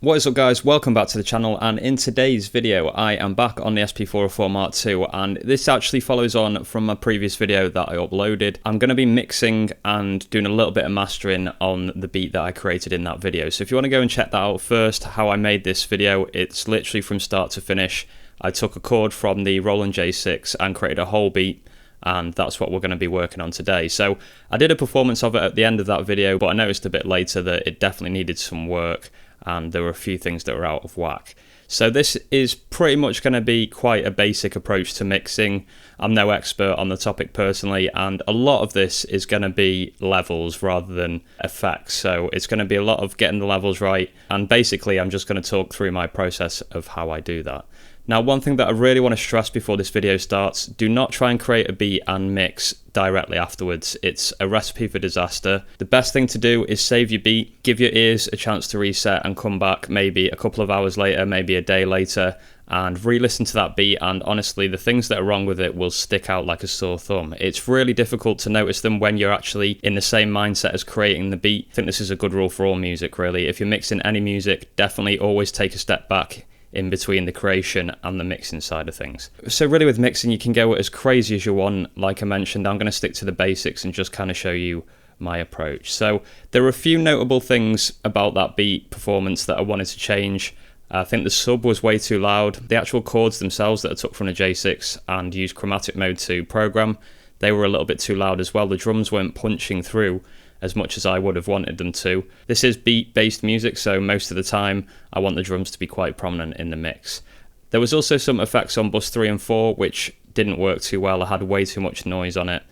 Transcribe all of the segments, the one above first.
What is up guys, welcome back to the channel, and in today's video I am back on the SP404-MK2 and this actually follows on from my previous video that I uploaded. I'm going to be mixing and doing a little bit of mastering on the beat that I created in that video. So if you want to go and check that out first, how I made this video, it's literally from start to finish. I took a chord from the Roland J6 and created a whole beat, and that's what we're going to be working on today. So I did a performance of it at the end of that video, but I noticed a bit later that it definitely needed some work and there were a few things that were out of whack. So this is pretty much going to be quite a basic approach to mixing. I'm no expert on the topic personally, and a lot of this is going to be levels rather than effects. So it's going to be a lot of getting the levels right, and basically I'm just going to talk through my process of how I do that. Now, one thing that I really want to stress before this video starts, do not try and create a beat and mix directly afterwards. It's a recipe for disaster. The best thing to do is save your beat, give your ears a chance to reset and come back maybe a couple of hours later, maybe a day later, and re-listen to that beat, and honestly the things that are wrong with it will stick out like a sore thumb. It's really difficult to notice them when you're actually in the same mindset as creating the beat. I think this is a good rule for all music really. If you're mixing any music, definitely always take a step back in between the creation and the mixing side of things. So really with mixing you can go as crazy as you want. Like I mentioned, I'm going to stick to the basics and just kind of show you my approach. So there are a few notable things about that beat performance that I wanted to change. I think the sub was way too loud. The actual chords themselves that I took from the J6 and used chromatic mode to program, they were a little bit too loud as well. The drums weren't punching through as much as I would have wanted them to. This is beat-based music, so most of the time I want the drums to be quite prominent in the mix. There was also some effects on bus 3 and 4 which didn't work too well. I had way too much noise on it.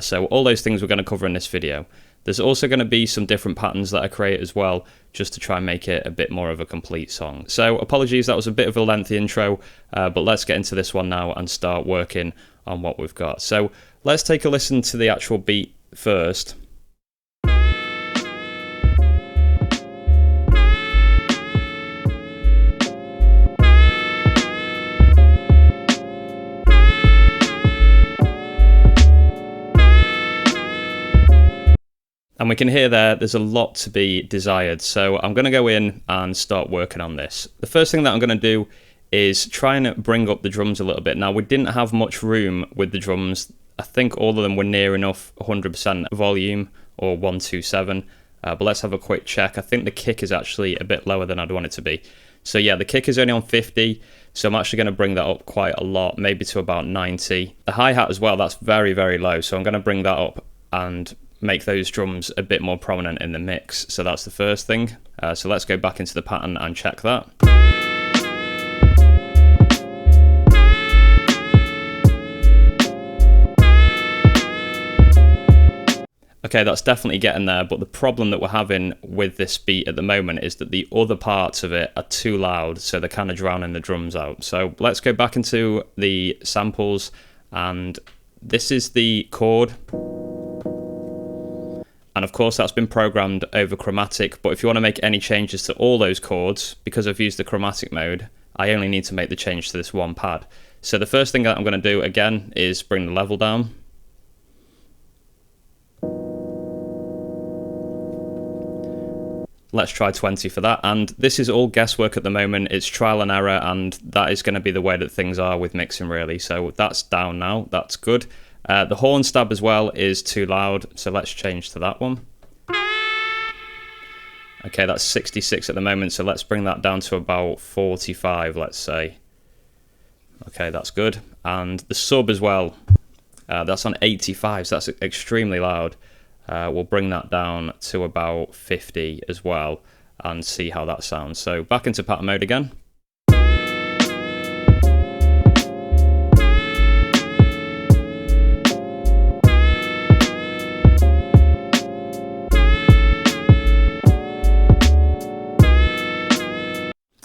So all those things we're going to cover in this video. There's also going to be some different patterns that I create as well, just to try and make it a bit more of a complete song. So apologies, that was a bit of a lengthy intro, but let's get into this one now and start working on what we've got. So let's take a listen to the actual beat first. And we can hear there's a lot to be desired. So I'm going to go in and start working on this. The first thing that I'm going to do is try and bring up the drums a little bit. Now, we didn't have much room with the drums. I think all of them were near enough 100% volume or 127. But let's have a quick check. I think the kick is actually a bit lower than I'd want it to be. So yeah, the kick is only on 50. So I'm actually going to bring that up quite a lot, maybe to about 90. The hi-hat as well, that's very, very low. So I'm going to bring that up and make those drums a bit more prominent in the mix. So that's the first thing. So let's go back into the pattern and check that. Okay, that's definitely getting there, but the problem that we're having with this beat at the moment is that the other parts of it are too loud, so they're kind of drowning the drums out. So let's go back into the samples, and this is the chord. And of course that's been programmed over chromatic, but if you want to make any changes to all those chords, because I've used the chromatic mode, I only need to make the change to this one pad. So the first thing that I'm going to do again is bring the level down. Let's try 20 for that, and this is all guesswork at the moment. It's trial and error, and that is going to be the way that things are with mixing really. So that's down now, that's good. The horn stab as well is too loud, so let's change to that one. Okay, that's 66 at the moment, so let's bring that down to about 45, let's say. Okay, that's good. And the sub as well, that's on 85, so that's extremely loud. We'll bring that down to about 50 as well and see how that sounds. So back into pattern mode again.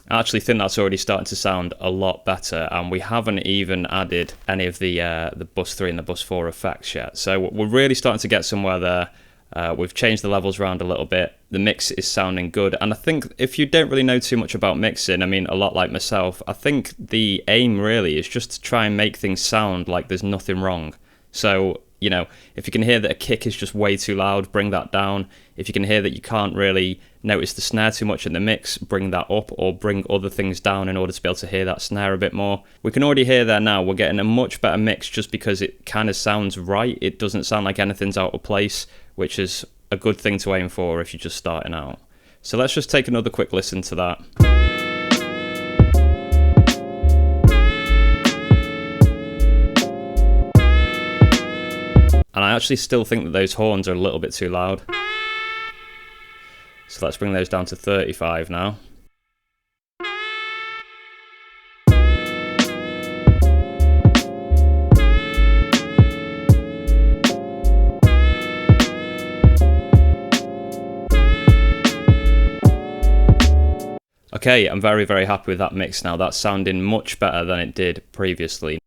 I actually think that's already starting to sound a lot better, and we haven't even added any of the bus 3 and the bus 4 effects yet. So we're really starting to get somewhere there. We've changed the levels around a little bit. The mix is sounding good, and I think if you don't really know too much about mixing, I mean, a lot like myself, I think the aim really is just to try and make things sound like there's nothing wrong. So, you know, if you can hear that a kick is just way too loud, bring that down. If you can hear that you can't really notice the snare too much in the mix, bring that up or bring other things down in order to be able to hear that snare a bit more. We can already hear there now, we're getting a much better mix just because it kind of sounds right. It doesn't sound like anything's out of place, which is a good thing to aim for if you're just starting out. So let's just take another quick listen to that. And I actually still think that those horns are a little bit too loud. So let's bring those down to 35 now. Okay, I'm very, very happy with that mix now. That's sounding much better than it did previously.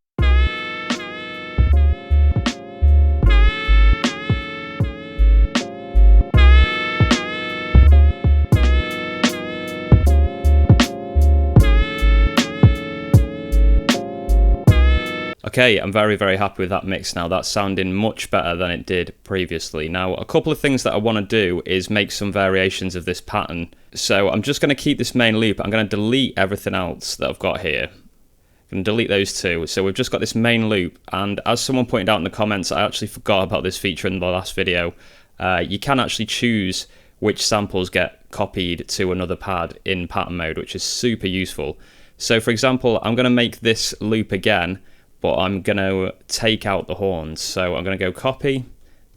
Okay, I'm very, very happy with that mix now. That's sounding much better than it did previously. Now, a couple of things that I want to do is make some variations of this pattern. So I'm just going to keep this main loop. I'm going to delete everything else that I've got here. I'm going to delete those two. So we've just got this main loop. And as someone pointed out in the comments, I actually forgot about this feature in the last video. You can actually choose which samples get copied to another pad in pattern mode, which is super useful. So for example, I'm going to make this loop again, but I'm going to take out the horns. So I'm going to go copy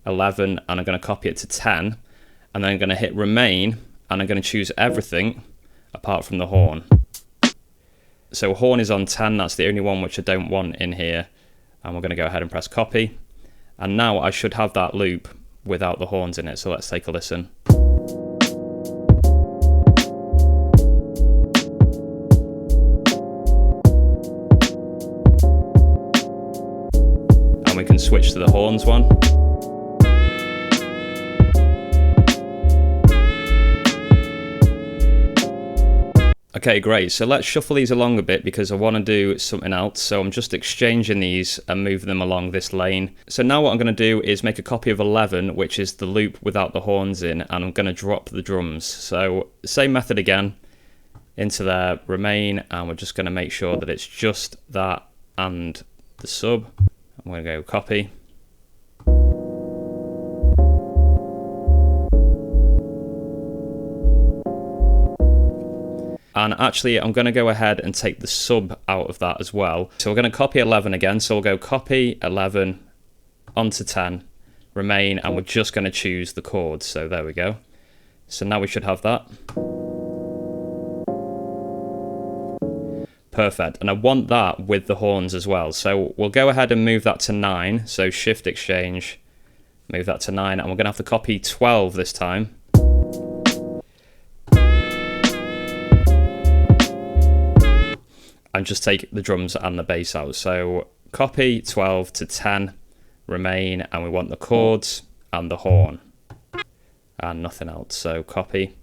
11 and I'm going to copy it to 10, and then I'm going to hit remain and I'm going to choose everything apart from the horn. So horn is on 10, that's the only one which I don't want in here, and we're going to go ahead and press copy, and now I should have that loop without the horns in it. So let's take a listen. We can switch to the horns one. Okay, great. So let's shuffle these along a bit because I want to do something else. So I'm just exchanging these and move them along this lane. So now what I'm going to do is make a copy of 11, which is the loop without the horns in, and I'm going to drop the drums. So same method again, into there, remain, and we're just going to make sure that it's just that and the sub. I'm going to go copy. And actually, I'm going to go ahead and take the sub out of that as well. So we're going to copy 11 again. So we'll go copy 11 onto 10, remain, and we're just going to choose the chords. So there we go. So now we should have that. Perfect, and I want that with the horns as well. So we'll go ahead and move that to 9. So shift exchange, move that to 9, and we're going to have to copy 12 this time. And just take the drums and the bass out. So copy 12 to 10, remain, and we want the chords and the horn and nothing else. So copy.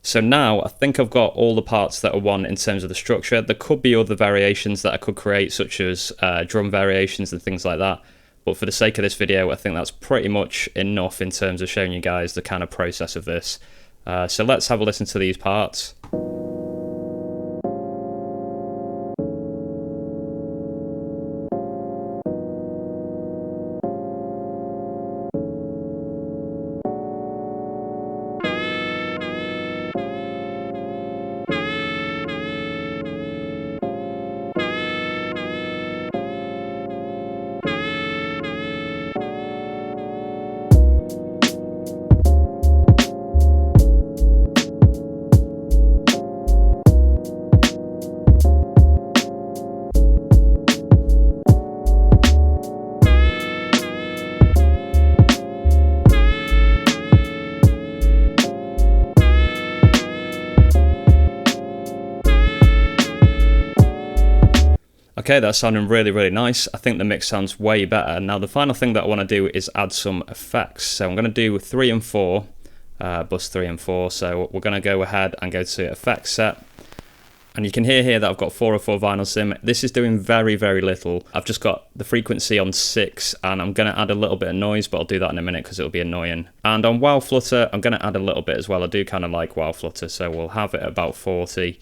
So now I think I've got all the parts that I want in terms of the structure. There could be other variations that I could create, such as drum variations and things like that. But for the sake of this video, I think that's pretty much enough in terms of showing you guys the kind of process of this. So let's have a listen to these parts. Okay, that's sounding really, really nice. I think the mix sounds way better. Now the final thing that I want to do is add some effects. So I'm going to do 3 and 4, bus 3 and 4. So we're going to go ahead and go to effects set. And you can hear here that I've got 404 vinyl sim. This is doing very, very little. I've just got the frequency on 6, and I'm going to add a little bit of noise, but I'll do that in a minute because it'll be annoying. And on wow flutter, I'm going to add a little bit as well. I do kind of like wow flutter, so we'll have it at about 40.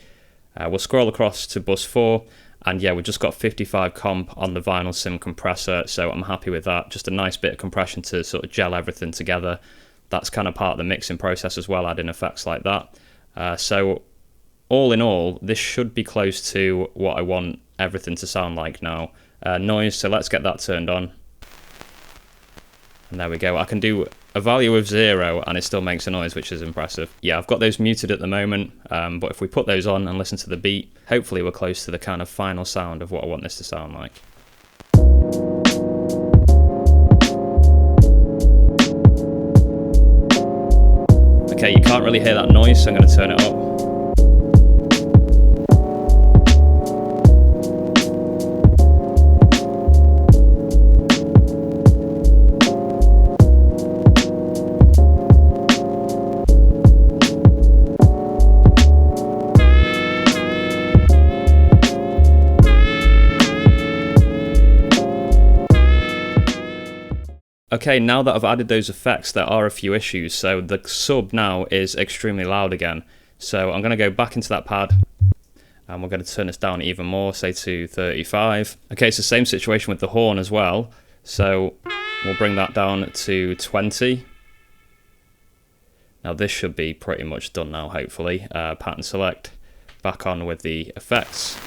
We'll scroll across to bus 4, and yeah, we've just got 55 comp on the vinyl sim compressor, so I'm happy with that. Just a nice bit of compression to sort of gel everything together. That's kind of part of the mixing process as well, adding effects like that. So all in all, this should be close to what I want everything to sound like now. Noise, so let's get that turned on. And there we go. I can do a value of 0 and it still makes a noise, which is impressive. Yeah, I've got those muted at the moment, but if we put those on and listen to the beat, hopefully we're close to the kind of final sound of what I want this to sound like. Okay, you can't really hear that noise, so I'm going to turn it up. Okay, now that I've added those effects, there are a few issues. So the sub now is extremely loud again. So I'm going to go back into that pad and we're going to turn this down even more, say to 35. Okay, it's the same situation with the horn as well. So we'll bring that down to 20. Now this should be pretty much done now, hopefully. Pattern select, back on with the effects.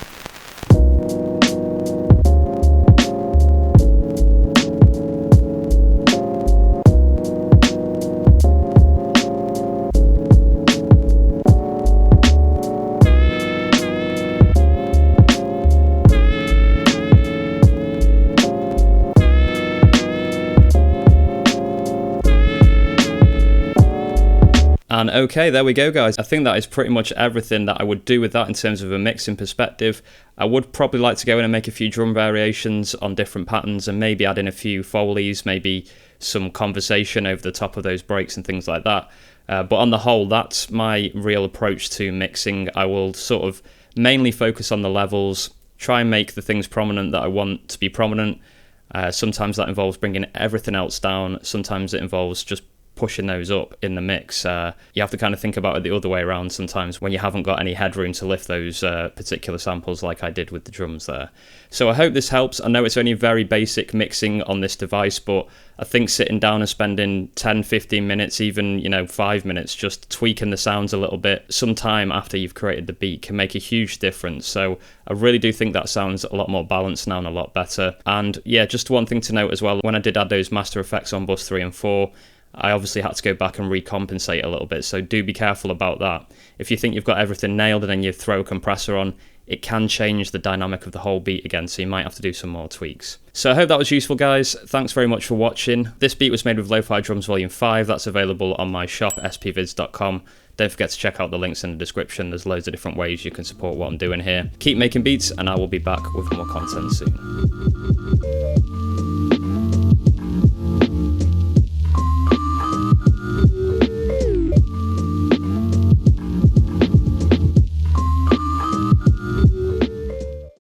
And okay, there we go, guys. I think that is pretty much everything that I would do with that in terms of a mixing perspective. I would probably like to go in and make a few drum variations on different patterns and maybe add in a few Foleys, maybe some conversation over the top of those breaks and things like that. But on the whole, that's my real approach to mixing. I will sort of mainly focus on the levels, try and make the things prominent that I want to be prominent. Sometimes that involves bringing everything else down. Sometimes it involves just pushing those up in the mix. You have to kind of think about it the other way around sometimes when you haven't got any headroom to lift those particular samples like I did with the drums there. So I hope this helps. I know it's only very basic mixing on this device, but I think sitting down and spending 10-15 minutes, even 5 minutes, just tweaking the sounds a little bit sometime after you've created the beat can make a huge difference. So I really do think that sounds a lot more balanced now and a lot better. And yeah, just one thing to note as well, when I did add those master effects on bus 3 and 4, I obviously had to go back and recompensate a little bit, so do be careful about that. If you think you've got everything nailed and then you throw a compressor on, it can change the dynamic of the whole beat again, so you might have to do some more tweaks. So I hope that was useful, guys. Thanks very much for watching. This beat was made with Lo-Fi Drums Volume 5. That's available on my shop, spvids.com. Don't forget to check out the links in the description. There's loads of different ways you can support what I'm doing here. Keep making beats, and I will be back with more content soon.